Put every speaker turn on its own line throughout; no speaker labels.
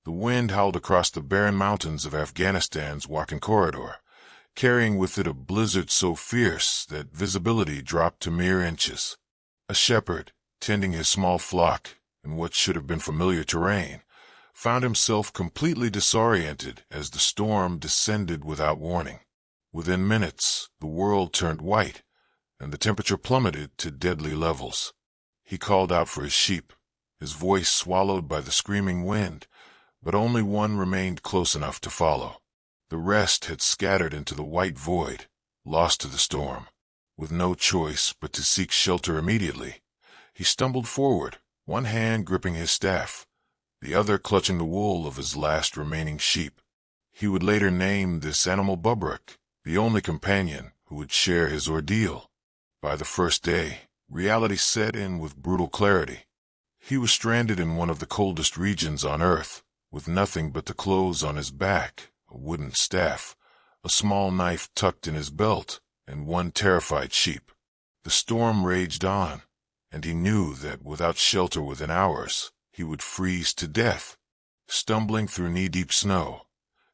The wind howled across the barren mountains of Afghanistan's walking corridor, carrying with it a blizzard so fierce that visibility dropped to mere inches. A shepherd, tending his small flock in what should have been familiar terrain, found himself completely disoriented as the storm descended without warning. Within minutes, the world turned white, and the temperature plummeted to deadly levels. He called out for his sheep, his voice swallowed by the screaming wind, but only one remained close enough to follow. The rest had scattered into the white void, lost to the storm. With no choice but to seek shelter immediately, he stumbled forward, one hand gripping his staff, the other clutching the wool of his last remaining sheep. He would later name this animal Bubruk, the only companion who would share his ordeal. By the first day, reality set in with brutal clarity. He was stranded in one of the coldest regions on Earth, with nothing but the clothes on his back, a wooden staff, a small knife tucked in his belt, and one terrified sheep. The storm raged on, and he knew that without shelter within hours, he would freeze to death. Stumbling through knee-deep snow,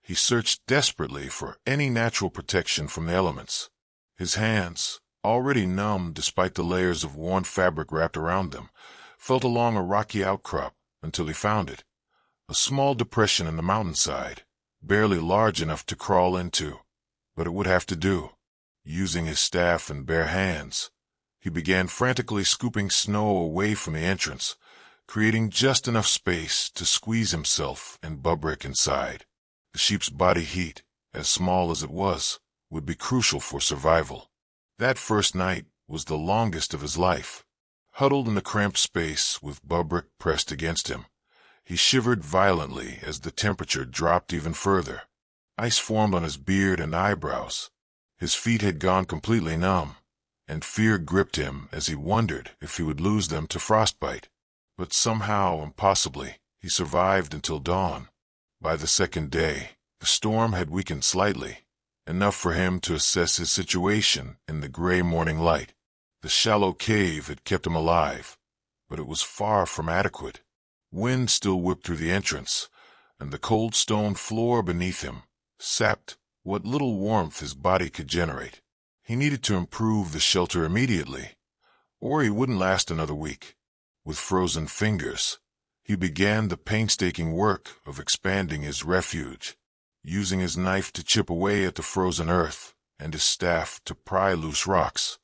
he searched desperately for any natural protection from the elements. His hands, already numb despite the layers of worn fabric wrapped around them, felt along a rocky outcrop until he found it. A small depression in the mountainside, barely large enough to crawl into, but it would have to do. Using his staff and bare hands, he began frantically scooping snow away from the entrance, creating just enough space to squeeze himself and Bubruk inside. The sheep's body heat, as small as it was, would be crucial for survival. That first night was the longest of his life. Huddled in the cramped space with Bubruk pressed against him, he shivered violently as the temperature dropped even further. Ice formed on his beard and eyebrows. His feet had gone completely numb, and fear gripped him as he wondered if he would lose them to frostbite. But somehow, impossibly, he survived until dawn. By the second day, the storm had weakened slightly, enough for him to assess his situation in the gray morning light. The shallow cave had kept him alive, but it was far from adequate. Wind still whipped through the entrance, and the cold stone floor beneath him sapped what little warmth his body could generate. He needed to improve the shelter immediately, or he wouldn't last another week. With frozen fingers, he began the painstaking work of expanding his refuge, using his knife to chip away at the frozen earth and his staff to pry loose rocks.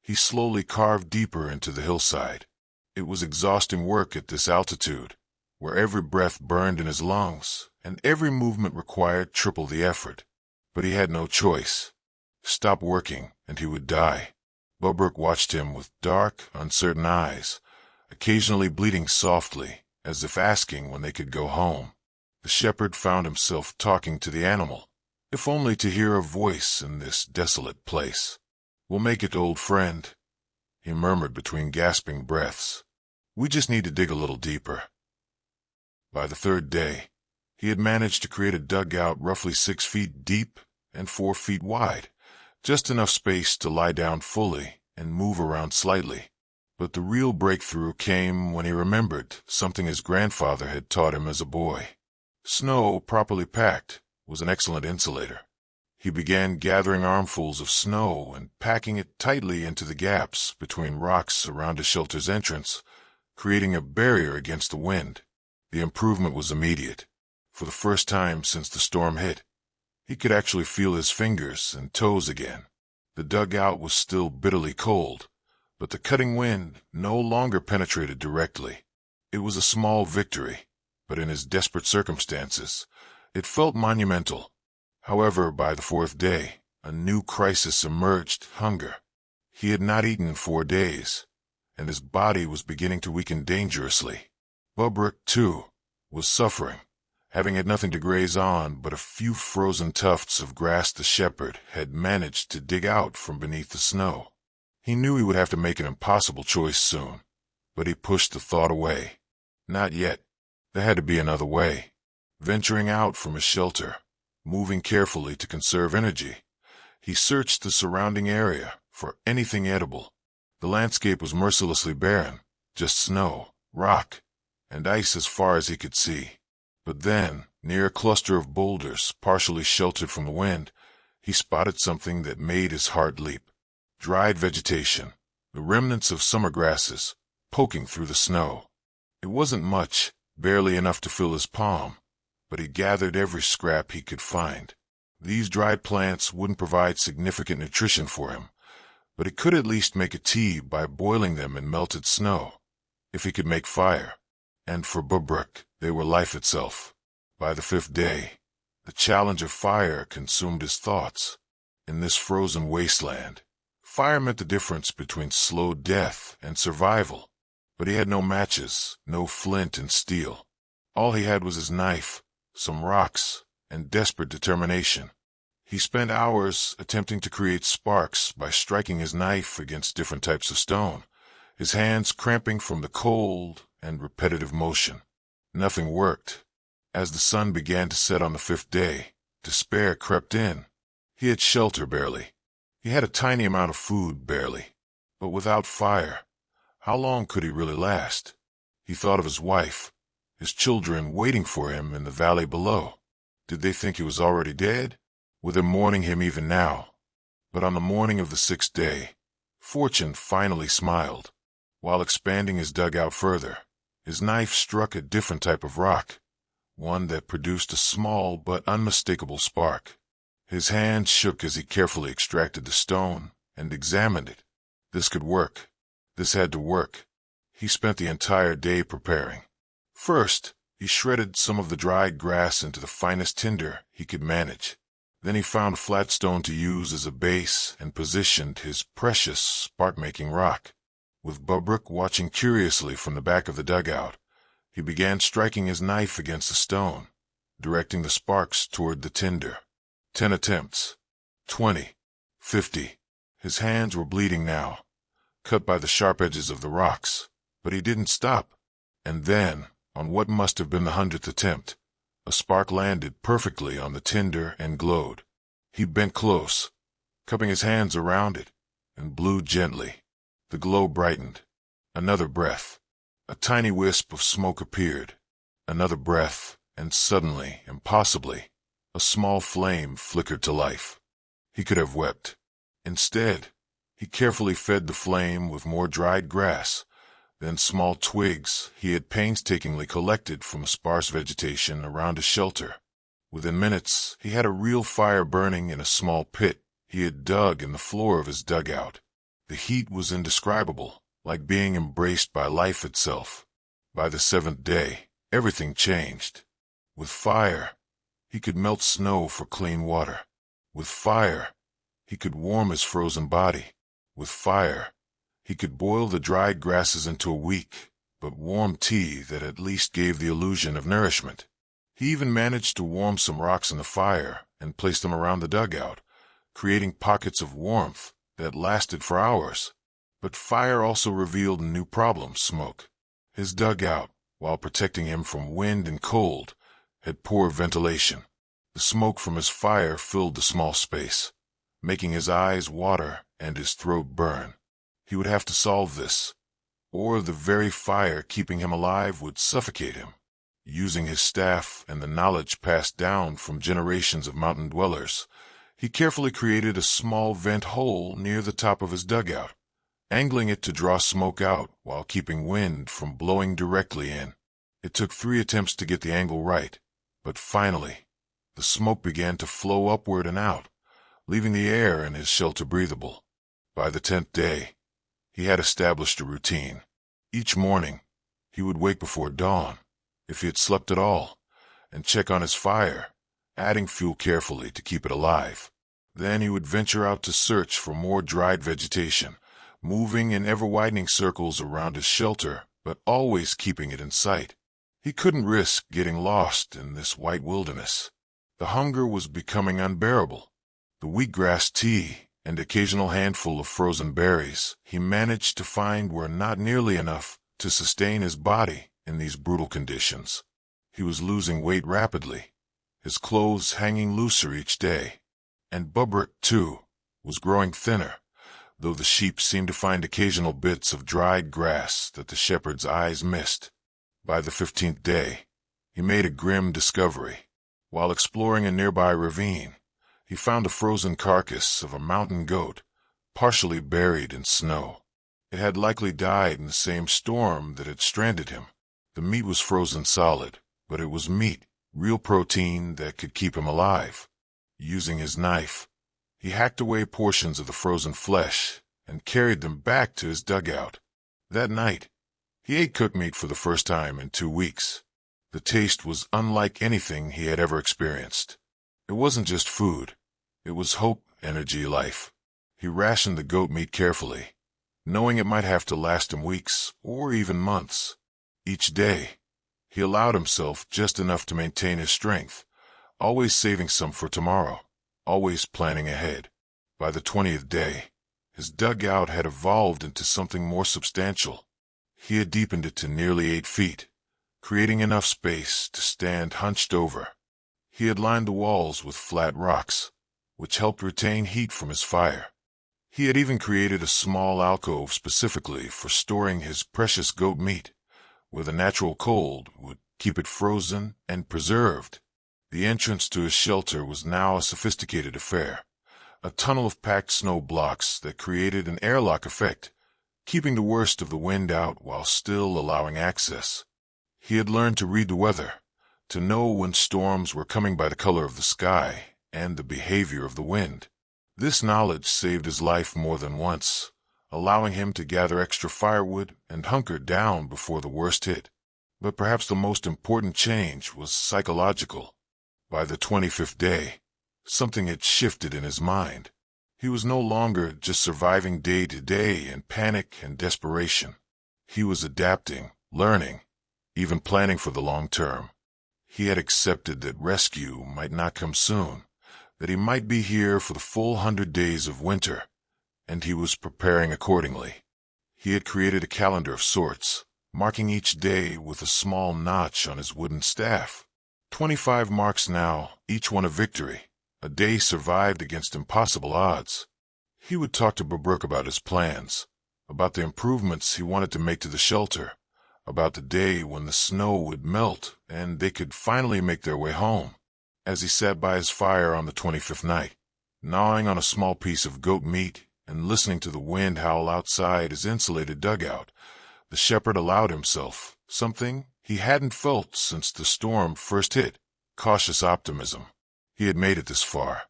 He slowly carved deeper into the hillside. It was exhausting work at this altitude, where every breath burned in his lungs and every movement required triple the effort. But he had no choice. Stop working and he would die. Bubruk watched him with dark, uncertain eyes, occasionally bleating softly, as if asking when they could go home. The shepherd found himself talking to the animal, if only to hear a voice in this desolate place. "We'll make it, old friend," he murmured between gasping breaths. "We just need to dig a little deeper." By the third day, he had managed to create a dugout roughly 6 feet deep and 4 feet wide, just enough space to lie down fully and move around slightly. But the real breakthrough came when he remembered something his grandfather had taught him as a boy. Snow, properly packed, was an excellent insulator. He began gathering armfuls of snow and packing it tightly into the gaps between rocks around his shelter's entrance, creating a barrier against the wind. The improvement was immediate. For the first time since the storm hit, he could actually feel his fingers and toes again. The dugout was still bitterly cold, but the cutting wind no longer penetrated directly. It was a small victory, but in his desperate circumstances, it felt monumental. However, by the fourth day, a new crisis emerged: hunger. He had not eaten in 4 days, and his body was beginning to weaken dangerously. Bubruk, too, was suffering, having had nothing to graze on but a few frozen tufts of grass the shepherd had managed to dig out from beneath the snow. He knew he would have to make an impossible choice soon, but he pushed the thought away. Not yet. There had to be another way. Venturing out from his shelter, moving carefully to conserve energy, he searched the surrounding area for anything edible. The landscape was mercilessly barren, just snow, rock, and ice as far as he could see. But then, near a cluster of boulders partially sheltered from the wind, he spotted something that made his heart leap. Dried vegetation, the remnants of summer grasses, poking through the snow. It wasn't much, barely enough to fill his palm, but he gathered every scrap he could find. These dried plants wouldn't provide significant nutrition for him, but he could at least make a tea by boiling them in melted snow, if he could make fire. And for Bubruk, they were life itself. By the 5th day, the challenge of fire consumed his thoughts. In this frozen wasteland, fire meant the difference between slow death and survival. But he had no matches, no flint and steel. All he had was his knife, some rocks, and desperate determination. He spent hours attempting to create sparks by striking his knife against different types of stone, his hands cramping from the cold and repetitive motion. Nothing worked. As the sun began to set on the 5th day, despair crept in. He had shelter barely. He had a tiny amount of food barely. But without fire, how long could he really last? He thought of his wife, his children waiting for him in the valley below. Did they think he was already dead? Were they mourning him even now? But on the morning of the 6th day, fortune finally smiled. While expanding his dugout further, his knife struck a different type of rock, one that produced a small but unmistakable spark. His hand shook as he carefully extracted the stone and examined it. This could work. This had to work. He spent the entire day preparing. First, he shredded some of the dried grass into the finest tinder he could manage. Then he found a flat stone to use as a base and positioned his precious spark-making rock. With Bubruk watching curiously from the back of the dugout, he began striking his knife against the stone, directing the sparks toward the tinder. 10 attempts. 20. 50. His hands were bleeding now, cut by the sharp edges of the rocks, but he didn't stop. And then, on what must have been the 100th attempt, a spark landed perfectly on the tinder and glowed. He bent close, cupping his hands around it, and blew gently. The glow brightened. Another breath. A tiny wisp of smoke appeared. Another breath, and suddenly, impossibly, a small flame flickered to life. He could have wept. Instead, he carefully fed the flame with more dried grass, then small twigs he had painstakingly collected from a sparse vegetation around his shelter. Within minutes, he had a real fire burning in a small pit he had dug in the floor of his dugout. The heat was indescribable, like being embraced by life itself. By the 7th day, everything changed. With fire, he could melt snow for clean water. With fire, he could warm his frozen body. With fire, he could boil the dried grasses into a weak, but warm tea that at least gave the illusion of nourishment. He even managed to warm some rocks in the fire and place them around the dugout, creating pockets of warmth that lasted for hours. But fire also revealed a new problem: smoke. His dugout, while protecting him from wind and cold, had poor ventilation. The smoke from his fire filled the small space, making his eyes water and his throat burn. He would have to solve this, or the very fire keeping him alive would suffocate him. Using his staff and the knowledge passed down from generations of mountain dwellers, he carefully created a small vent hole near the top of his dugout, angling it to draw smoke out while keeping wind from blowing directly in. It took 3 attempts to get the angle right, but finally, the smoke began to flow upward and out, leaving the air in his shelter breathable. By the 10th day, he had established a routine. Each morning, he would wake before dawn, if he had slept at all, and check on his fire, adding fuel carefully to keep it alive. Then he would venture out to search for more dried vegetation, moving in ever-widening circles around his shelter, but always keeping it in sight. He couldn't risk getting lost in this white wilderness. The hunger was becoming unbearable. The wheatgrass tea and occasional handful of frozen berries he managed to find were not nearly enough to sustain his body in these brutal conditions. He was losing weight rapidly, his clothes hanging looser each day. And Bubruk, too, was growing thinner, though the sheep seemed to find occasional bits of dried grass that the shepherd's eyes missed. By the 15th day, he made a grim discovery. While exploring a nearby ravine, he found the frozen carcass of a mountain goat, partially buried in snow. It had likely died in the same storm that had stranded him. The meat was frozen solid, but it was meat, real protein that could keep him alive. Using his knife, he hacked away portions of the frozen flesh and carried them back to his dugout. That night, he ate cooked meat for the first time in 2 weeks. The taste was unlike anything he had ever experienced. It wasn't just food. It was hope, energy, life. He rationed the goat meat carefully, knowing it might have to last him weeks or even months. Each day, he allowed himself just enough to maintain his strength, always saving some for tomorrow, always planning ahead. By the 20th day, his dugout had evolved into something more substantial. He had deepened it to nearly 8 feet, creating enough space to stand hunched over. He had lined the walls with flat rocks, which helped retain heat from his fire. He had even created a small alcove specifically for storing his precious goat meat, where the natural cold would keep it frozen and preserved. The entrance to his shelter was now a sophisticated affair, a tunnel of packed snow blocks that created an airlock effect, keeping the worst of the wind out while still allowing access. He had learned to read the weather, to know when storms were coming by the color of the sky and the behavior of the wind. This knowledge saved his life more than once, allowing him to gather extra firewood and hunker down before the worst hit. But perhaps the most important change was psychological. By the 25th day, something had shifted in his mind. He was no longer just surviving day to day in panic and desperation. He was adapting, learning, even planning for the long term. He had accepted that rescue might not come soon, that he might be here for the full 100 days of winter, and he was preparing accordingly. He had created a calendar of sorts, marking each day with a small notch on his wooden staff. 25 marks now, each one a victory, a day survived against impossible odds. He would talk to Babrook about his plans, about the improvements he wanted to make to the shelter, about the day when the snow would melt and they could finally make their way home. As he sat by his fire on the 25th night, gnawing on a small piece of goat meat and listening to the wind howl outside his insulated dugout, the shepherd allowed himself something he hadn't felt since the storm first hit: cautious optimism. He had made it this far.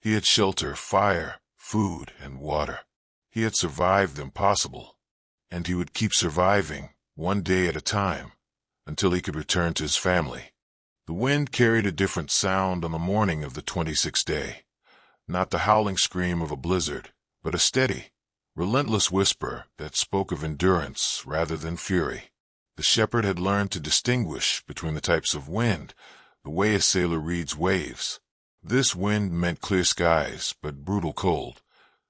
He had shelter, fire, food, and water. He had survived the impossible, and he would keep surviving, one day at a time, until he could return to his family. The wind carried a different sound on the morning of the 26th day. Not the howling scream of a blizzard, but a steady, relentless whisper that spoke of endurance rather than fury. The shepherd had learned to distinguish between the types of wind, the way a sailor reads waves. This wind meant clear skies, but brutal cold,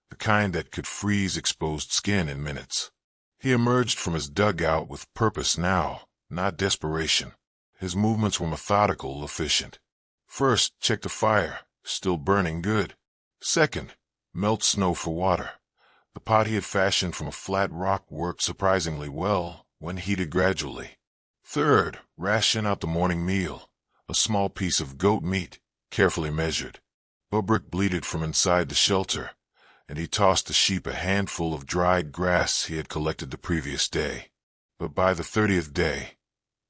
the kind that could freeze exposed skin in minutes. He emerged from his dugout with purpose now, not desperation. His movements were methodical, efficient. First, check the fire, still burning good. Second, melt snow for water. The pot he had fashioned from a flat rock worked surprisingly well when heated gradually. Third, ration out the morning meal, a small piece of goat meat, carefully measured. Babrook bleated from inside the shelter, and he tossed the sheep a handful of dried grass he had collected the previous day. But by the 30th day,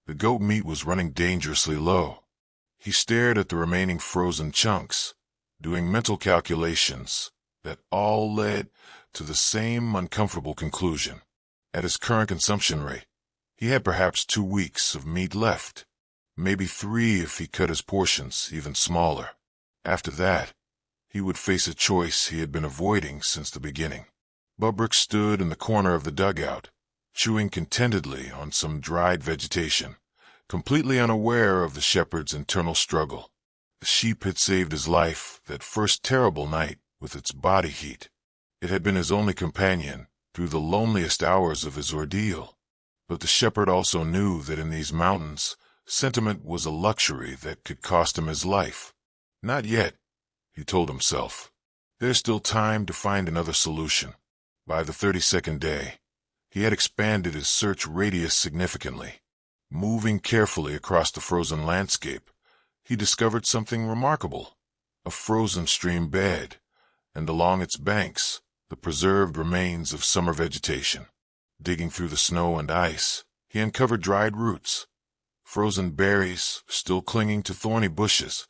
the goat meat was running dangerously low. He stared at the remaining frozen chunks, doing mental calculations that all led to the same uncomfortable conclusion. At his current consumption rate, he had perhaps 2 weeks of meat left, maybe 3 if he cut his portions even smaller. After that, he would face a choice he had been avoiding since the beginning. Babrook stood in the corner of the dugout, chewing contentedly on some dried vegetation, completely unaware of the shepherd's internal struggle. The sheep had saved his life that first terrible night with its body heat. It had been his only companion through the loneliest hours of his ordeal. But the shepherd also knew that in these mountains, sentiment was a luxury that could cost him his life. Not yet, he told himself. There's still time to find another solution. By the 32nd day, he had expanded his search radius significantly. Moving carefully across the frozen landscape, he discovered something remarkable: a frozen stream bed, and along its banks, the preserved remains of summer vegetation. Digging through the snow and ice, he uncovered dried roots, frozen berries still clinging to thorny bushes,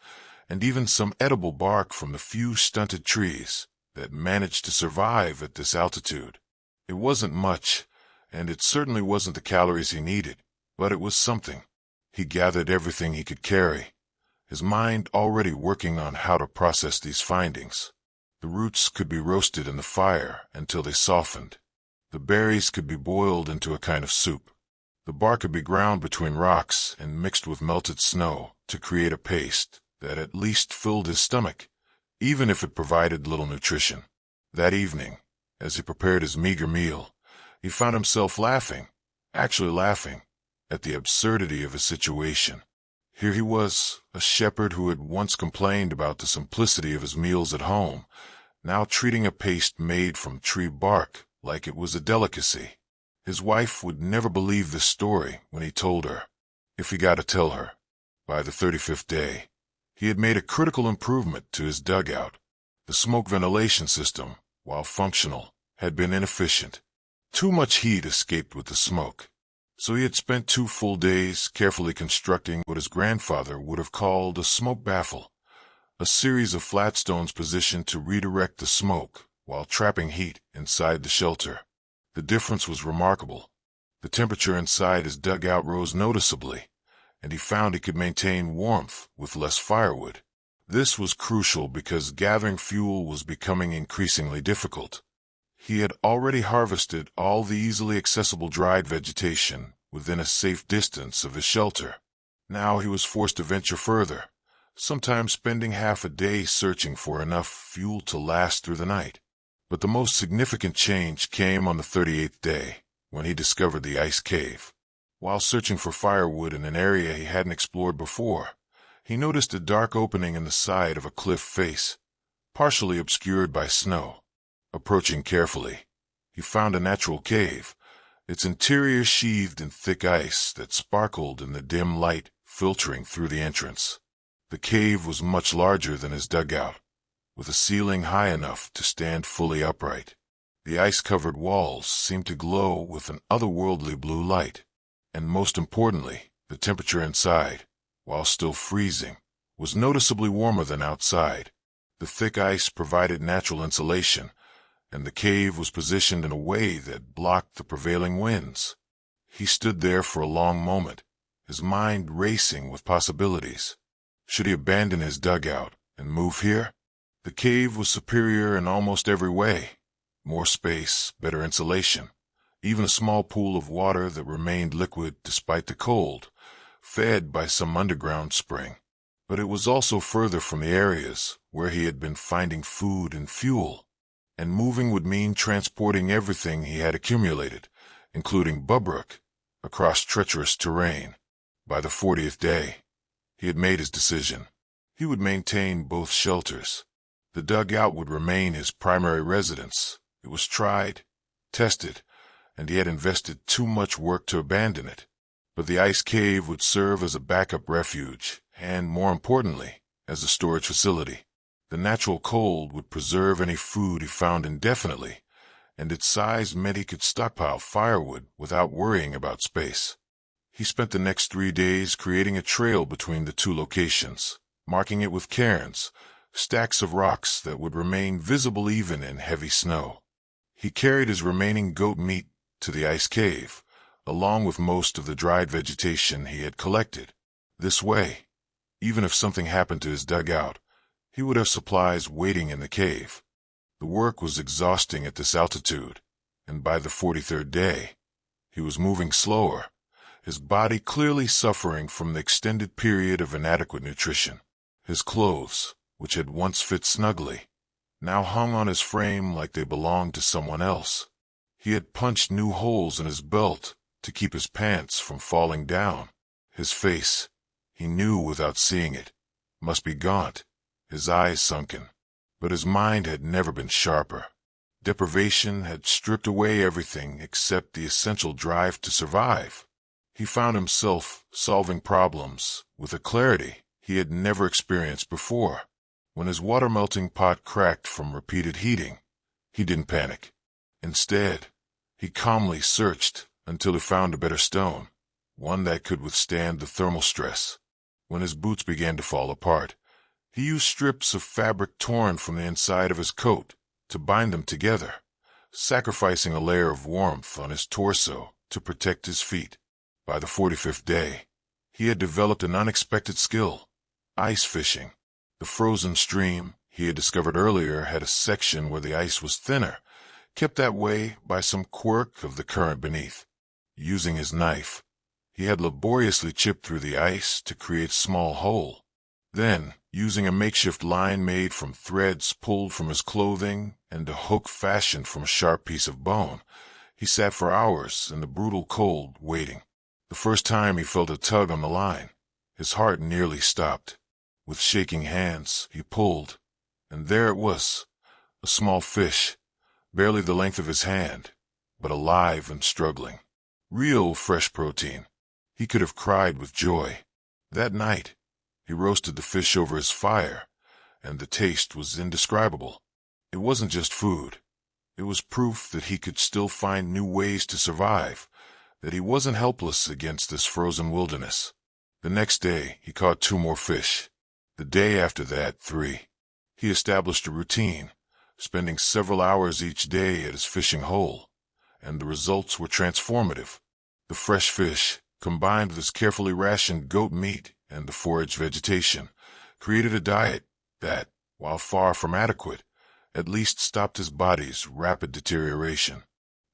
and even some edible bark from the few stunted trees that managed to survive at this altitude. It wasn't much, and it certainly wasn't the calories he needed, but it was something. He gathered everything he could carry, his mind already working on how to process these findings. The roots could be roasted in the fire until they softened. The berries could be boiled into a kind of soup. The bark could be ground between rocks and mixed with melted snow to create a paste that at least filled his stomach, even if it provided little nutrition. That evening, as he prepared his meager meal, he found himself laughing, actually laughing, at the absurdity of his situation. Here he was, a shepherd who had once complained about the simplicity of his meals at home, now treating a paste made from tree bark like it was a delicacy. His wife would never believe this story when he told her, if he got to tell her. By the 35th day, he had made a critical improvement to his dugout. The smoke ventilation system, while functional, had been inefficient. Too much heat escaped with the smoke. So he had spent 2 full days carefully constructing what his grandfather would have called a smoke baffle, a series of flat stones positioned to redirect the smoke while trapping heat inside the shelter. The difference was remarkable. The temperature inside his dugout rose noticeably, and he found he could maintain warmth with less firewood. This was crucial because gathering fuel was becoming increasingly difficult. He had already harvested all the easily accessible dried vegetation within a safe distance of his shelter. Now he was forced to venture further, sometimes spending half a day searching for enough fuel to last through the night. But the most significant change came on the 38th day, when he discovered the ice cave. While searching for firewood in an area he hadn't explored before, he noticed a dark opening in the side of a cliff face, partially obscured by snow. Approaching carefully, he found a natural cave, its interior sheathed in thick ice that sparkled in the dim light filtering through the entrance. The cave was much larger than his dugout, with a ceiling high enough to stand fully upright. The ice-covered walls seemed to glow with an otherworldly blue light, and most importantly, the temperature inside, while still freezing, was noticeably warmer than outside. The thick ice provided natural insulation, and the cave was positioned in a way that blocked the prevailing winds. He stood there for a long moment, his mind racing with possibilities. Should he abandon his dugout and move here? The cave was superior in almost every way. More space, better insulation, even a small pool of water that remained liquid despite the cold, fed by some underground spring. But it was also further from the areas where he had been finding food and fuel, and moving would mean transporting everything he had accumulated, including Bubruk, across treacherous terrain. By the 40th day, he had made his decision. He would maintain both shelters. The dugout would remain his primary residence. It was tried, tested, and he had invested too much work to abandon it. But the ice cave would serve as a backup refuge, and, more importantly, as a storage facility. The natural cold would preserve any food he found indefinitely, and its size meant he could stockpile firewood without worrying about space. He spent the next 3 days creating a trail between the 2 locations, marking it with cairns, stacks of rocks that would remain visible even in heavy snow. He carried his remaining goat meat to the ice cave, along with most of the dried vegetation he had collected. This way, even if something happened to his dugout, he would have supplies waiting in the cave. The work was exhausting at this altitude, and by the 43rd day, he was moving slower, his body clearly suffering from the extended period of inadequate nutrition. His clothes, which had once fit snugly, now hung on his frame like they belonged to someone else. He had punched new holes in his belt to keep his pants from falling down. His face, he knew without seeing it, must be gaunt, his eyes sunken, but his mind had never been sharper. Deprivation had stripped away everything except the essential drive to survive. He found himself solving problems with a clarity he had never experienced before. When his water melting pot cracked from repeated heating, he didn't panic. Instead, he calmly searched until he found a better stone, one that could withstand the thermal stress. When his boots began to fall apart, he used strips of fabric torn from the inside of his coat to bind them together, sacrificing a layer of warmth on his torso to protect his feet. By the 45th day, he had developed an unexpected skill: ice fishing. The frozen stream he had discovered earlier had a section where the ice was thinner, kept that way by some quirk of the current beneath. Using his knife, he had laboriously chipped through the ice to create a small hole. Then, using a makeshift line made from threads pulled from his clothing and a hook fashioned from a sharp piece of bone, he sat for hours in the brutal cold, waiting. The first time he felt a tug on the line, his heart nearly stopped. With shaking hands, he pulled, and there it was, a small fish, barely the length of his hand, but alive and struggling. Real fresh protein. He could have cried with joy. That night, he roasted the fish over his fire, and the taste was indescribable. It wasn't just food. It was proof that he could still find new ways to survive, that he wasn't helpless against this frozen wilderness. The next day, he caught 2 more fish. The day after that, 3. He established a routine, spending several hours each day at his fishing hole, and the results were transformative. The fresh fish, combined with his carefully rationed goat meat and the forage vegetation, created a diet that, while far from adequate, at least stopped his body's rapid deterioration.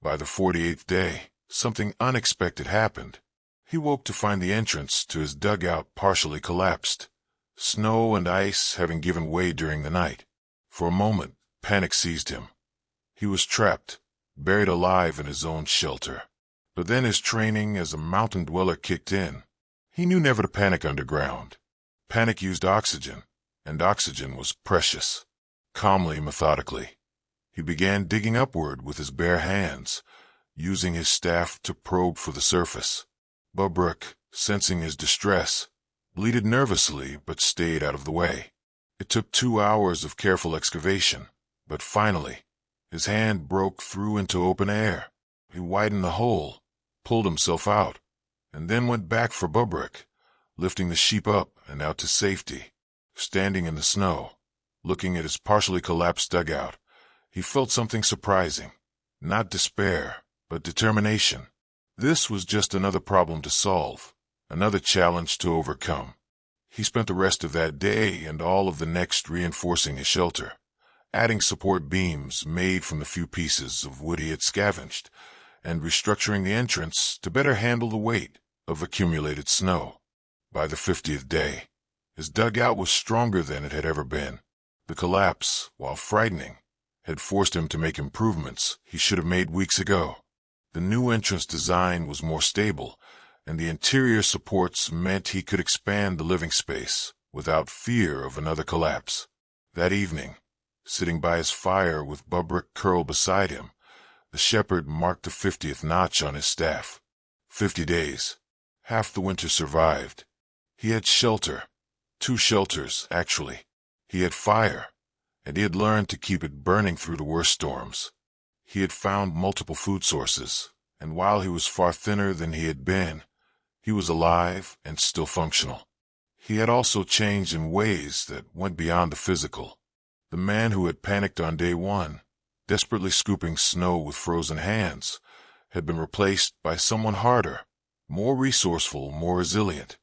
By the 48th day, something unexpected happened. He woke to find the entrance to his dugout partially collapsed, snow and ice having given way during the night. For a moment, panic seized him. He was trapped, buried alive in his own shelter. But then his training as a mountain dweller kicked in. He knew never to panic underground. Panic used oxygen, and oxygen was precious. Calmly, methodically, he began digging upward with his bare hands, using his staff to probe for the surface. Bubruk, sensing his distress, bleated nervously but stayed out of the way. It took 2 hours of careful excavation, but finally, his hand broke through into open air. He widened the hole, pulled himself out, and then went back for Bubruk, lifting the sheep up and out to safety. Standing in the snow, looking at his partially collapsed dugout, he felt something surprising. Not despair, but determination. This was just another problem to solve, another challenge to overcome. He spent the rest of that day and all of the next reinforcing his shelter, adding support beams made from the few pieces of wood he had scavenged, and restructuring the entrance to better handle the weight of accumulated snow. By the 50th day, his dugout was stronger than it had ever been. The collapse, while frightening, had forced him to make improvements he should have made weeks ago. The new entrance design was more stable, and the interior supports meant he could expand the living space without fear of another collapse. That evening, sitting by his fire with Bubruk curled beside him, the shepherd marked the 50th notch on his staff. 50 days. Half the winter survived. He had shelter. 2 shelters, actually. He had fire, and he had learned to keep it burning through the worst storms. He had found multiple food sources, and while he was far thinner than he had been, he was alive and still functional. He had also changed in ways that went beyond the physical. The man who had panicked on day 1, desperately scooping snow with frozen hands, had been replaced by someone harder, more resourceful, more resilient.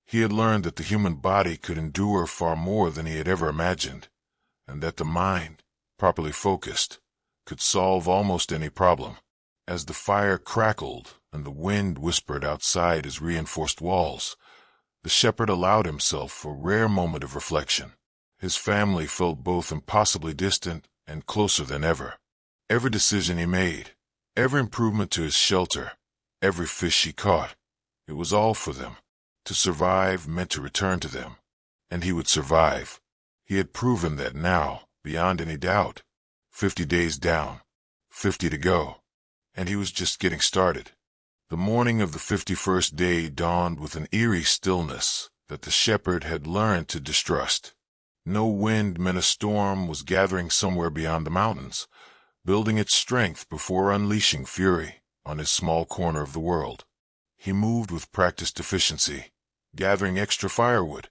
He had learned that the human body could endure far more than he had ever imagined, and that the mind, properly focused, could solve almost any problem. As the fire crackled and the wind whispered outside his reinforced walls, the shepherd allowed himself a rare moment of reflection. His family felt both impossibly distant and closer than ever. Every decision he made, every improvement to his shelter, every fish he caught, it was all for them. To survive meant to return to them, and he would survive. He had proven that now, beyond any doubt. 50 days down, 50 to go, and he was just getting started. The morning of the 51st day dawned with an eerie stillness that the shepherd had learned to distrust. No wind meant a storm was gathering somewhere beyond the mountains, building its strength before unleashing fury on his small corner of the world. He moved with practiced efficiency, gathering extra firewood,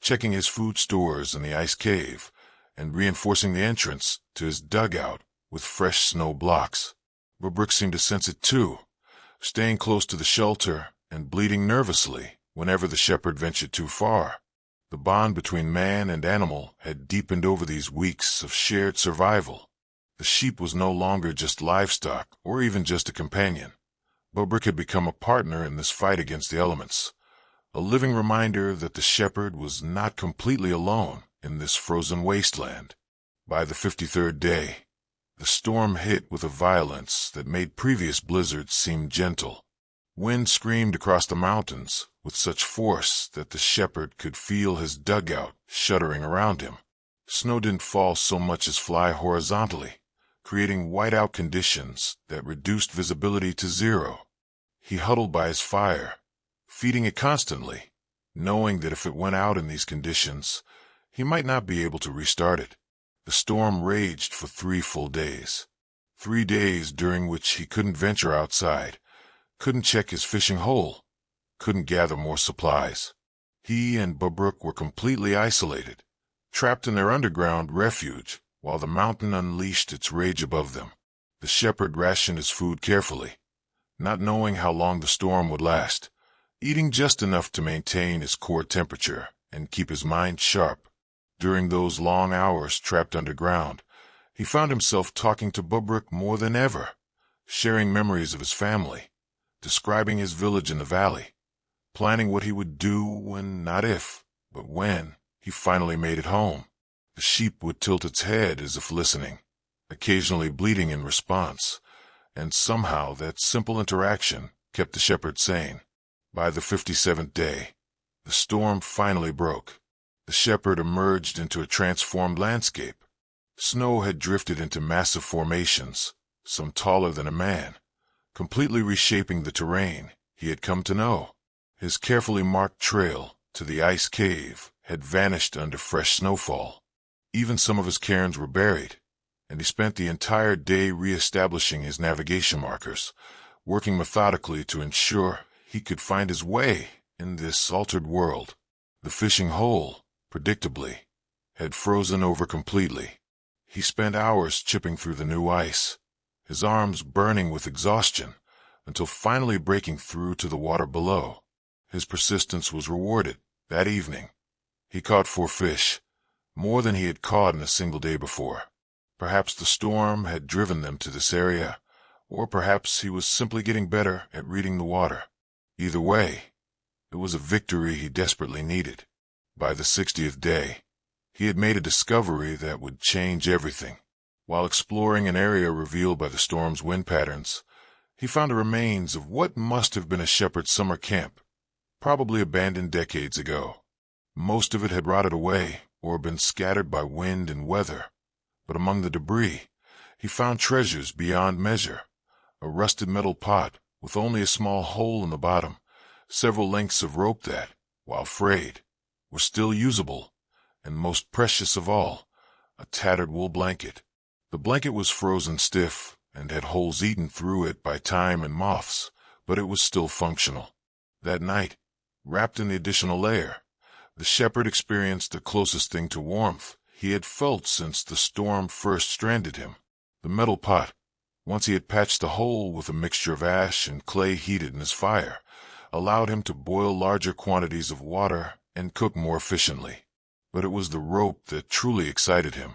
checking his food stores in the ice cave, and reinforcing the entrance to his dugout with fresh snow blocks. Bobrik seemed to sense it too, staying close to the shelter and bleating nervously whenever the shepherd ventured too far. The bond between man and animal had deepened over these weeks of shared survival. The sheep was no longer just livestock or even just a companion. Bobrik had become a partner in this fight against the elements, a living reminder that the shepherd was not completely alone in this frozen wasteland. By the 53rd day, the storm hit with a violence that made previous blizzards seem gentle. Wind screamed across the mountains with such force that the shepherd could feel his dugout shuddering around him. Snow didn't fall so much as fly horizontally, creating whiteout conditions that reduced visibility to zero. He huddled by his fire, feeding it constantly, knowing that if it went out in these conditions, he might not be able to restart it. The storm raged for 3 full days. 3 days during which he couldn't venture outside, couldn't check his fishing hole, couldn't gather more supplies. He and Bobrik were completely isolated, trapped in their underground refuge, while the mountain unleashed its rage above them. The shepherd rationed his food carefully, not knowing how long the storm would last, eating just enough to maintain his core temperature and keep his mind sharp. During those long hours trapped underground, he found himself talking to Bobrik more than ever, sharing memories of his family, describing his village in the valley, planning what he would do when, not if, but when, he finally made it home. The sheep would tilt its head as if listening, occasionally bleating in response, and somehow that simple interaction kept the shepherd sane. By the 57th day, the storm finally broke. The shepherd emerged into a transformed landscape. Snow had drifted into massive formations, some taller than a man, completely reshaping the terrain he had come to know. His carefully marked trail to the ice cave had vanished under fresh snowfall. Even some of his cairns were buried, and he spent the entire day re-establishing his navigation markers, working methodically to ensure he could find his way in this altered world. The fishing hole, predictably, had frozen over completely. He spent hours chipping through the new ice, his arms burning with exhaustion, until finally breaking through to the water below. His persistence was rewarded. That evening, he caught 4 fish, more than he had caught in a single day before. Perhaps the storm had driven them to this area, or perhaps he was simply getting better at reading the water. Either way, it was a victory he desperately needed. By the 60th day, he had made a discovery that would change everything. While exploring an area revealed by the storm's wind patterns, he found the remains of what must have been a shepherd's summer camp, probably abandoned decades ago. Most of it had rotted away or been scattered by wind and weather, but among the debris, he found treasures beyond measure. A rusted metal pot with only a small hole in the bottom, several lengths of rope that, while frayed, were still usable, and most precious of all, a tattered wool blanket. The blanket was frozen stiff and had holes eaten through it by time and moths, but it was still functional. That night, wrapped in the additional layer, the shepherd experienced the closest thing to warmth he had felt since the storm first stranded him. The metal pot, once he had patched the hole with a mixture of ash and clay heated in his fire, allowed him to boil larger quantities of water and cook more efficiently. But it was the rope that truly excited him.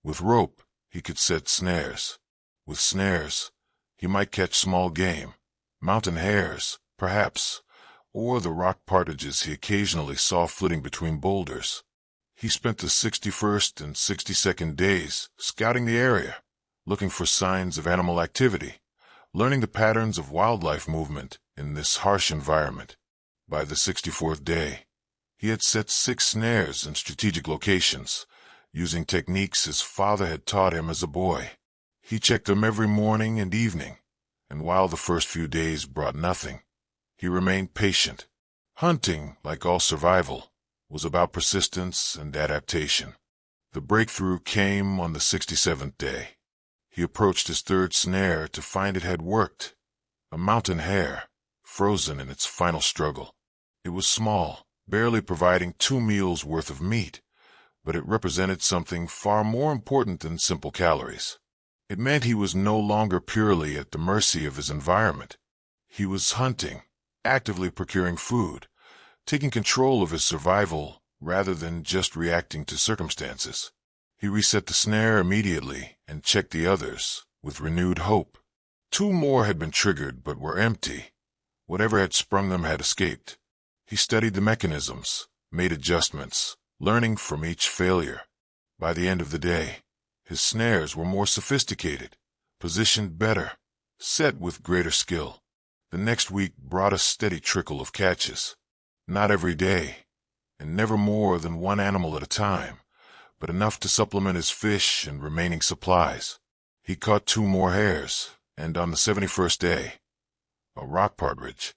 With rope, he could set snares. With snares, he might catch small game, mountain hares, perhaps, or the rock partridges he occasionally saw flitting between boulders. He spent the 61st and 62nd days scouting the area, looking for signs of animal activity, learning the patterns of wildlife movement in this harsh environment. By the 64th day, he had set 6 snares in strategic locations, using techniques his father had taught him as a boy. He checked them every morning and evening, and while the first few days brought nothing, he remained patient. Hunting, like all survival, was about persistence and adaptation. The breakthrough came on the 67th day. He approached his third snare to find it had worked. A mountain hare, frozen in its final struggle. It was small, barely providing 2 meals worth of meat, but it represented something far more important than simple calories. It meant he was no longer purely at the mercy of his environment. He was hunting, actively procuring food, taking control of his survival rather than just reacting to circumstances. He reset the snare immediately and checked the others with renewed hope. 2 more had been triggered but were empty. Whatever had sprung them had escaped. He studied the mechanisms, made adjustments, learning from each failure. By the end of the day, his snares were more sophisticated, positioned better, set with greater skill. The next week brought a steady trickle of catches. Not every day, and never more than 1 animal at a time, but enough to supplement his fish and remaining supplies. He caught 2 more hares, and on the 71st day, a rock partridge,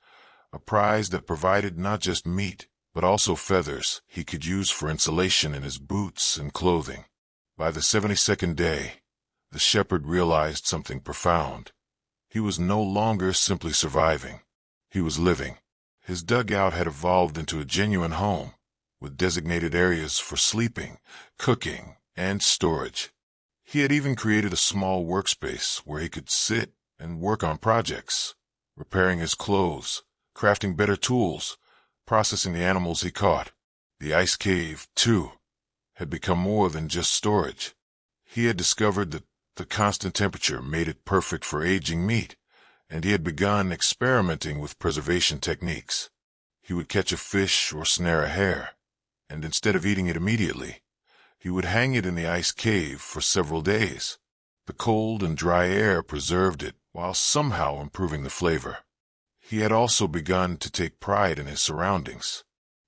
a prize that provided not just meat, but also feathers he could use for insulation in his boots and clothing. By the 72nd day, the shepherd realized something profound. He was no longer simply surviving. He was living. His dugout had evolved into a genuine home, with designated areas for sleeping, cooking, and storage. He had even created a small workspace where he could sit and work on projects, repairing his clothes, crafting better tools, processing the animals he caught. The ice cave, too, had become more than just storage. He had discovered that the constant temperature made it perfect for aging meat, and he had begun experimenting with preservation techniques. He would catch a fish or snare a hare, and instead of eating it immediately, he would hang it in the ice cave for several days. The cold and dry air preserved it while somehow improving the flavor. He had also begun to take pride in his surroundings.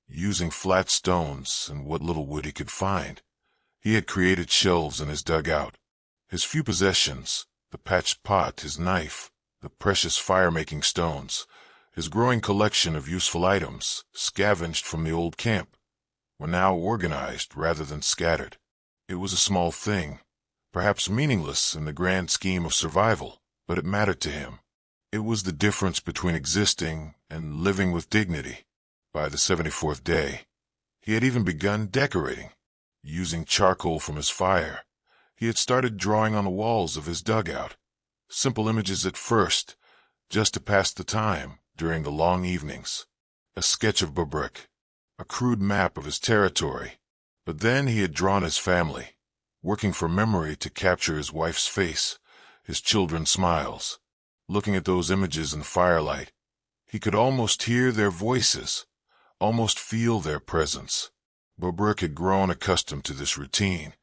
Using flat stones and what little wood he could find, he had created shelves in his dugout. His few possessions, the patched pot, his knife, the precious fire-making stones, his growing collection of useful items, scavenged from the old camp, were now organized rather than scattered. It was a small thing, perhaps meaningless in the grand scheme of survival, but it mattered to him. It was the difference between existing and living with dignity. By the 74th day, he had even begun decorating. Using charcoal from his fire, he had started drawing on the walls of his dugout. Simple images at first, just to pass the time during the long evenings. A sketch of Bobruk, a crude map of his territory. But then he had drawn his family, working from memory to capture his wife's face, his children's smiles. Looking at those images in the firelight, he could almost hear their voices, almost feel their presence. Bobruk had grown accustomed to this routine,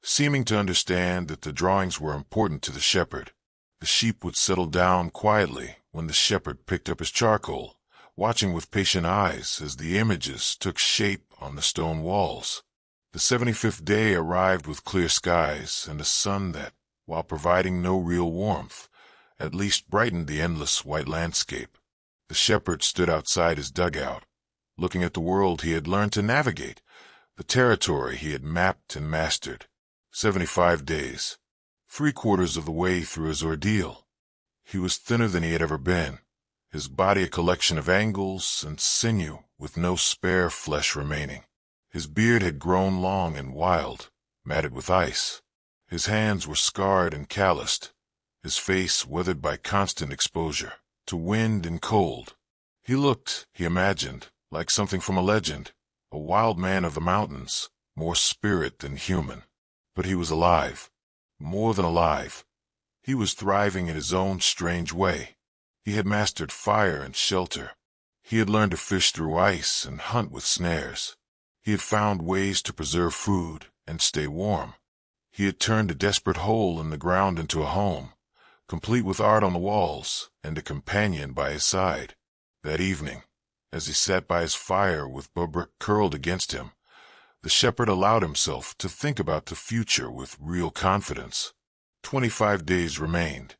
seeming to understand that the drawings were important to the shepherd. The sheep would settle down quietly when the shepherd picked up his charcoal, watching with patient eyes as the images took shape on the stone walls. The 75th day arrived with clear skies and a sun that, while providing no real warmth, at least brightened the endless white landscape. The shepherd stood outside his dugout, looking at the world he had learned to navigate, the territory he had mapped and mastered. 75 days, 3/4 of the way through his ordeal. He was thinner than he had ever been, his body a collection of angles and sinew with no spare flesh remaining. His beard had grown long and wild, matted with ice. His hands were scarred and calloused, his face weathered by constant exposure to wind and cold. He looked, he imagined, like something from a legend, a wild man of the mountains, more spirit than human. But he was alive, more than alive. He was thriving in his own strange way. He had mastered fire and shelter. He had learned to fish through ice and hunt with snares. He had found ways to preserve food and stay warm. He had turned a desperate hole in the ground into a home, complete with art on the walls and a companion by his side. That evening, as he sat by his fire with Bobruk curled against him, the shepherd allowed himself to think about the future with real confidence. 25 days remained.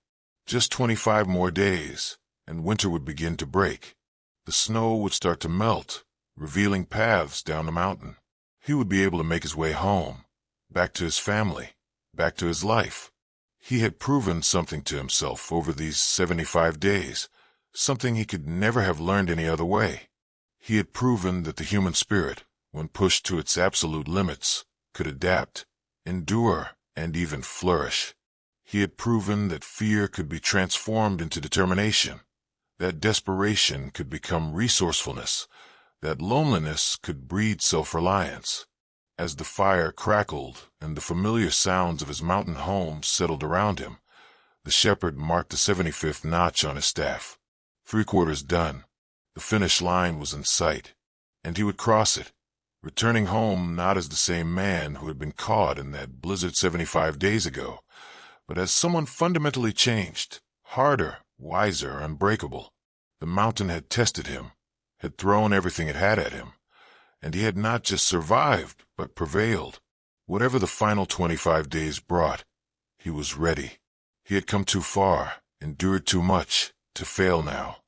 Just 25 more days, and winter would begin to break. The snow would start to melt, revealing paths down the mountain. He would be able to make his way home, back to his family, back to his life. He had proven something to himself over these 75 days, something he could never have learned any other way. He had proven that the human spirit, when pushed to its absolute limits, could adapt, endure, and even flourish. He had proven that fear could be transformed into determination, that desperation could become resourcefulness, that loneliness could breed self-reliance. As the fire crackled and the familiar sounds of his mountain home settled around him, the shepherd marked the 75th notch on his staff. 3/4 done. The finish line was in sight, and he would cross it, returning home not as the same man who had been caught in that blizzard 75 days ago, but as someone fundamentally changed, harder, wiser, unbreakable. The mountain had tested him, had thrown everything it had at him, and he had not just survived, but prevailed. Whatever the final 25 days brought, he was ready. He had come too far, endured too much, to fail now.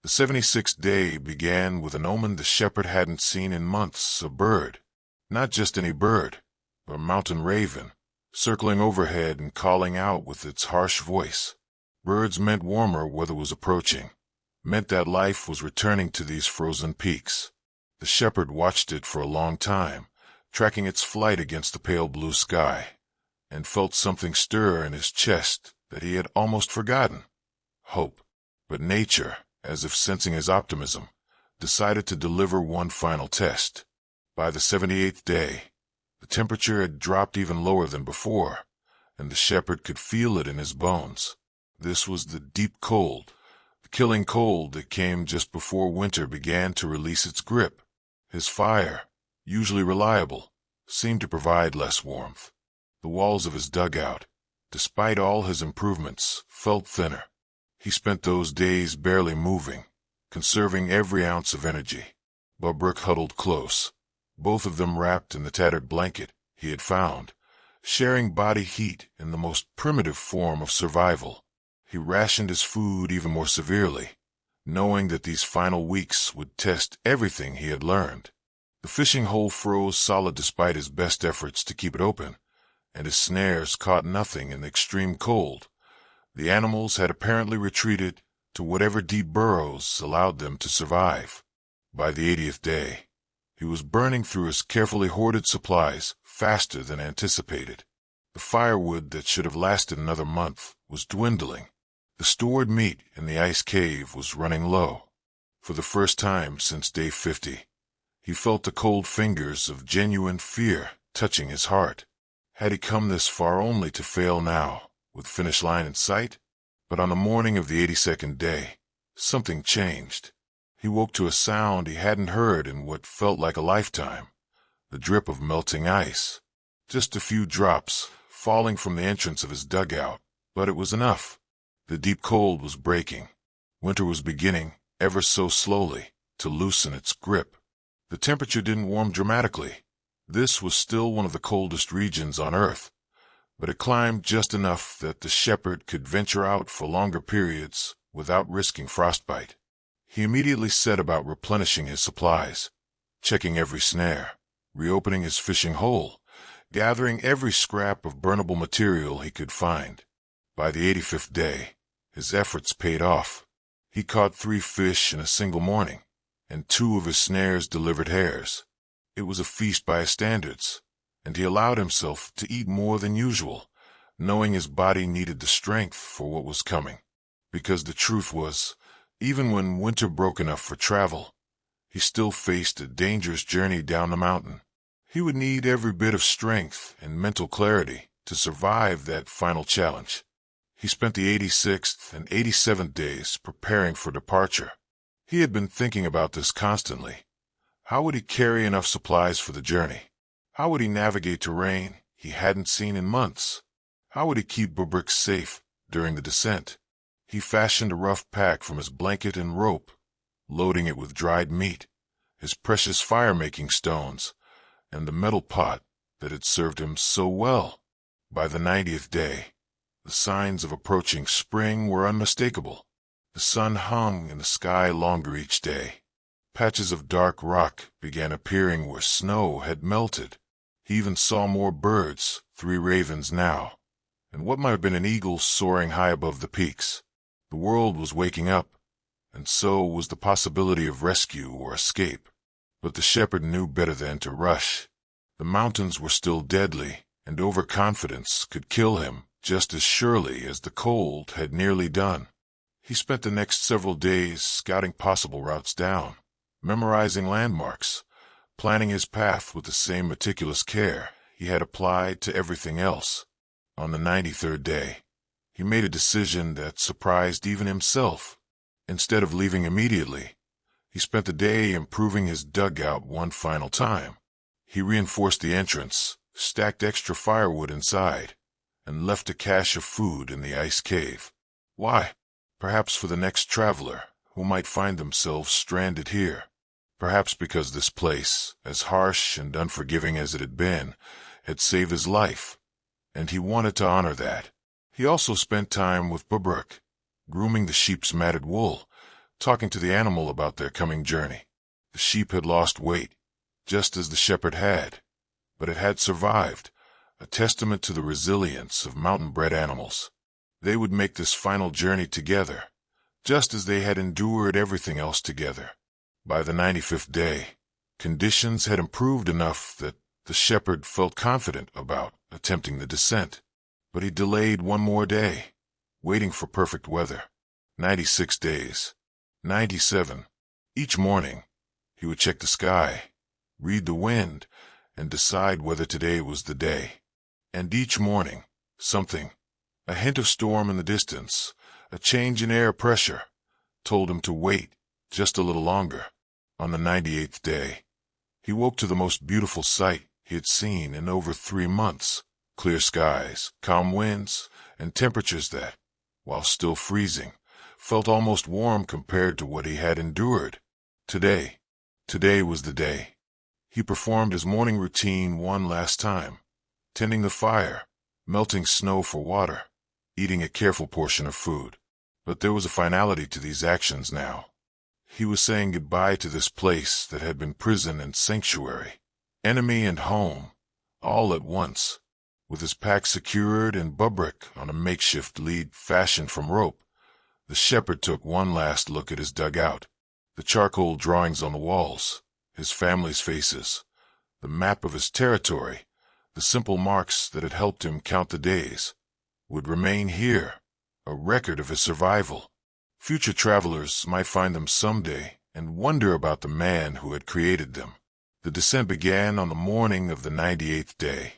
The 76th day began with an omen the shepherd hadn't seen in months, a bird. Not just any bird, but a mountain raven, circling overhead and calling out with its harsh voice. Birds meant warmer weather was approaching, meant that life was returning to these frozen peaks. The shepherd watched it for a long time, tracking its flight against the pale blue sky, and felt something stir in his chest that he had almost forgotten. Hope. But nature, as if sensing his optimism, decided to deliver one final test. By the 78th day, the temperature had dropped even lower than before, and the shepherd could feel it in his bones. This was the deep cold, the killing cold that came just before winter began to release its grip. His fire, usually reliable, seemed to provide less warmth. The walls of his dugout, despite all his improvements, felt thinner. He spent those days barely moving, conserving every ounce of energy. Bobrik huddled close, both of them wrapped in the tattered blanket he had found, sharing body heat in the most primitive form of survival. He rationed his food even more severely, knowing that these final weeks would test everything he had learned. The fishing hole froze solid despite his best efforts to keep it open, and his snares caught nothing in the extreme cold. The animals had apparently retreated to whatever deep burrows allowed them to survive. By the 80th day, he was burning through his carefully hoarded supplies faster than anticipated. The firewood that should have lasted another month was dwindling. The stored meat in the ice cave was running low. For the first time since day 50, he felt the cold fingers of genuine fear touching his heart. Had he come this far only to fail now, with finish line in sight? But on the morning of the 82nd day, something changed. He woke to a sound he hadn't heard in what felt like a lifetime, the drip of melting ice. Just a few drops falling from the entrance of his dugout, but it was enough. The deep cold was breaking. Winter was beginning, ever so slowly, to loosen its grip. The temperature didn't warm dramatically. This was still one of the coldest regions on Earth, but it climbed just enough that the shepherd could venture out for longer periods without risking frostbite. He immediately set about replenishing his supplies, checking every snare, reopening his fishing hole, gathering every scrap of burnable material he could find. By the 85th day, his efforts paid off. He caught 3 fish in a single morning, and 2 of his snares delivered hares. It was a feast by his standards, and he allowed himself to eat more than usual, knowing his body needed the strength for what was coming. Because the truth was, even when winter broke enough for travel, he still faced a dangerous journey down the mountain. He would need every bit of strength and mental clarity to survive that final challenge. He spent the 86th and 87th days preparing for departure. He had been thinking about this constantly. How would he carry enough supplies for the journey? How would he navigate terrain he hadn't seen in months? How would he keep Bobrik safe during the descent? He fashioned a rough pack from his blanket and rope, loading it with dried meat, his precious fire-making stones, and the metal pot that had served him so well. By the 90th day, The signs of approaching spring were unmistakable. The sun hung in the sky longer each day. Patches of dark rock began appearing where snow had melted. He even saw more birds, 3 ravens now, and what might have been an eagle soaring high above the peaks. The world was waking up, and so was the possibility of rescue or escape. But the shepherd knew better than to rush. The mountains were still deadly, and overconfidence could kill him just as surely as the cold had nearly done. He spent the next several days scouting possible routes down, memorizing landmarks, planning his path with the same meticulous care he had applied to everything else. On the 93rd day, he made a decision that surprised even himself. Instead of leaving immediately, he spent the day improving his dugout one final time. He reinforced the entrance, stacked extra firewood inside, and left a cache of food in the ice cave. Why? Perhaps for the next traveler who might find themselves stranded here. Perhaps because this place, as harsh and unforgiving as it had been, had saved his life, and he wanted to honor that. He also spent time with Bubruk, grooming the sheep's matted wool, talking to the animal about their coming journey. The sheep had lost weight, just as the shepherd had, but it had survived, a testament to the resilience of mountain-bred animals. They would make this final journey together, just as they had endured everything else together. By the 95th day, conditions had improved enough that the shepherd felt confident about attempting the descent. But he delayed one more day, waiting for perfect weather. 96 days. 97. Each morning, he would check the sky, read the wind, and decide whether today was the day. And each morning, something, a hint of storm in the distance, a change in air pressure, told him to wait just a little longer. On the 98th day, he woke to the most beautiful sight he had seen in over 3 months. Clear skies, calm winds, and temperatures that, while still freezing, felt almost warm compared to what he had endured. Today was the day. He performed his morning routine one last time, tending the fire, melting snow for water, eating a careful portion of food. But there was a finality to these actions now. He was saying goodbye to this place that had been prison and sanctuary, enemy and home, all at once. With his pack secured and Bubruk on a makeshift lead fashioned from rope, the shepherd took one last look at his dugout, the charcoal drawings on the walls, his family's faces, the map of his territory, the simple marks that had helped him count the days, would remain here, a record of his survival. Future travelers might find them someday and wonder about the man who had created them. The descent began on the morning of the 98th day.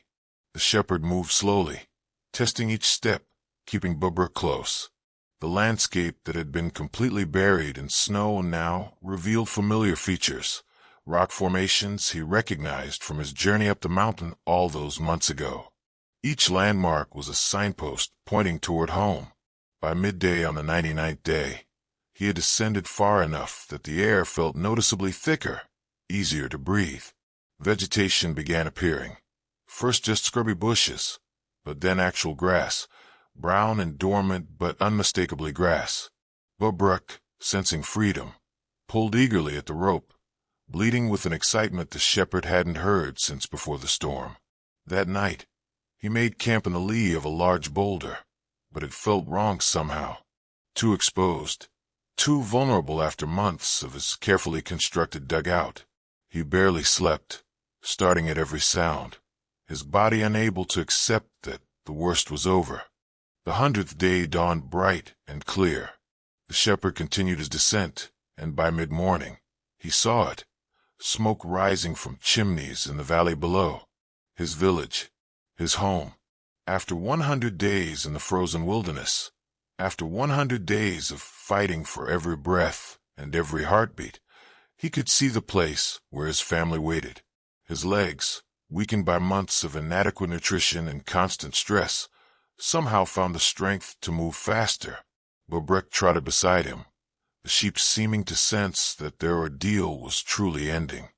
The shepherd moved slowly, testing each step, keeping Bubruk close. The landscape that had been completely buried in snow now revealed familiar features, rock formations he recognized from his journey up the mountain all those months ago. Each landmark was a signpost pointing toward home. By midday on the 99th day, he had descended far enough that the air felt noticeably thicker, easier to breathe. Vegetation began appearing. First just scrubby bushes, but then actual grass, brown and dormant but unmistakably grass. Bubruk, sensing freedom, pulled eagerly at the rope, bleeding with an excitement the shepherd hadn't heard since before the storm. That night, he made camp in the lee of a large boulder, but it felt wrong somehow. Too exposed, too vulnerable after months of his carefully constructed dugout. He barely slept, starting at every sound, his body unable to accept that the worst was over. The 100th day dawned bright and clear. The shepherd continued his descent, and by mid-morning, he saw it, smoke rising from chimneys in the valley below. His village, his home. After 100 days in the frozen wilderness, after 100 days of fighting for every breath and every heartbeat, he could see the place where his family waited. His legs, weakened by months of inadequate nutrition and constant stress, somehow found the strength to move faster. Bubruk trotted beside him, the sheep seeming to sense that their ordeal was truly ending.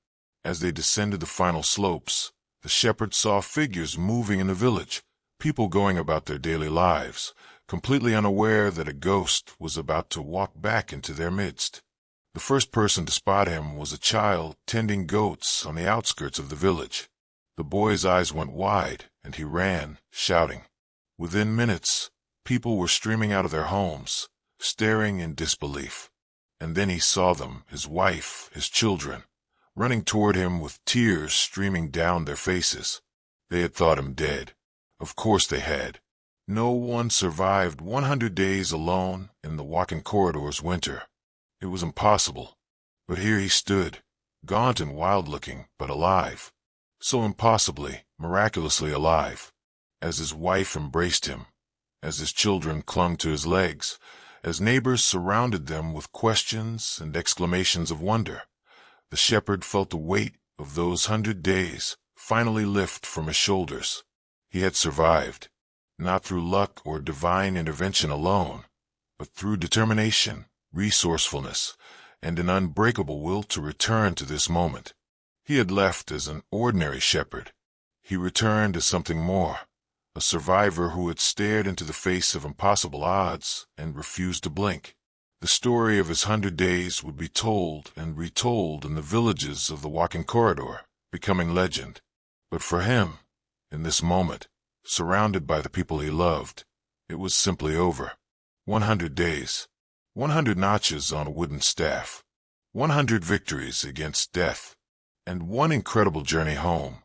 As they descended the final slopes, the shepherd saw figures moving in the village, People going about their daily lives, completely unaware that a ghost was about to walk back into their midst. The first person to spot him was a child tending goats on the outskirts of the village. The boy's eyes went wide, and he ran, shouting. Within minutes, people were streaming out of their homes, staring in disbelief. And then he saw them, his wife, his children, running toward him with tears streaming down their faces. They had thought him dead. Of course they had. No one survived 100 days alone in the walking corridors winter. It was impossible. But here he stood, gaunt and wild-looking, but alive. So impossibly, miraculously alive. As his wife embraced him, as his children clung to his legs, as neighbors surrounded them with questions and exclamations of wonder, the shepherd felt the weight of those 100 days finally lift from his shoulders. He had survived, not through luck or divine intervention alone, but through determination, resourcefulness, and an unbreakable will to return to this moment. He had left as an ordinary shepherd. He returned as something more, a survivor who had stared into the face of impossible odds and refused to blink. The story of his 100 days would be told and retold in the villages of the walking corridor, becoming legend. But for him, in this moment, surrounded by the people he loved, it was simply over. 100 days, 100 notches on a wooden staff, 100 victories against death, and one incredible journey home.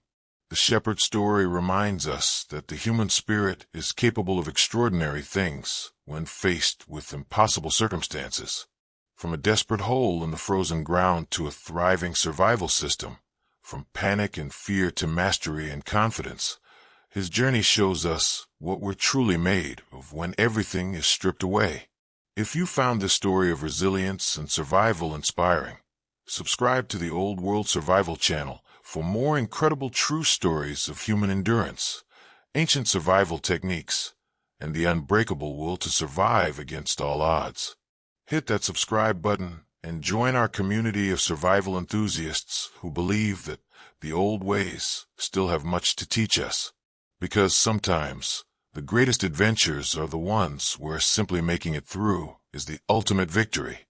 The shepherd's story reminds us that the human spirit is capable of extraordinary things when faced with impossible circumstances. From a desperate hole in the frozen ground to a thriving survival system, from panic and fear to mastery and confidence, his journey shows us what we're truly made of when everything is stripped away. If you found this story of resilience and survival inspiring, subscribe to the Old World Survival channel for more incredible true stories of human endurance, ancient survival techniques, and the unbreakable will to survive against all odds. Hit that subscribe button and join our community of survival enthusiasts who believe that the old ways still have much to teach us. Because sometimes the greatest adventures are the ones where simply making it through is the ultimate victory.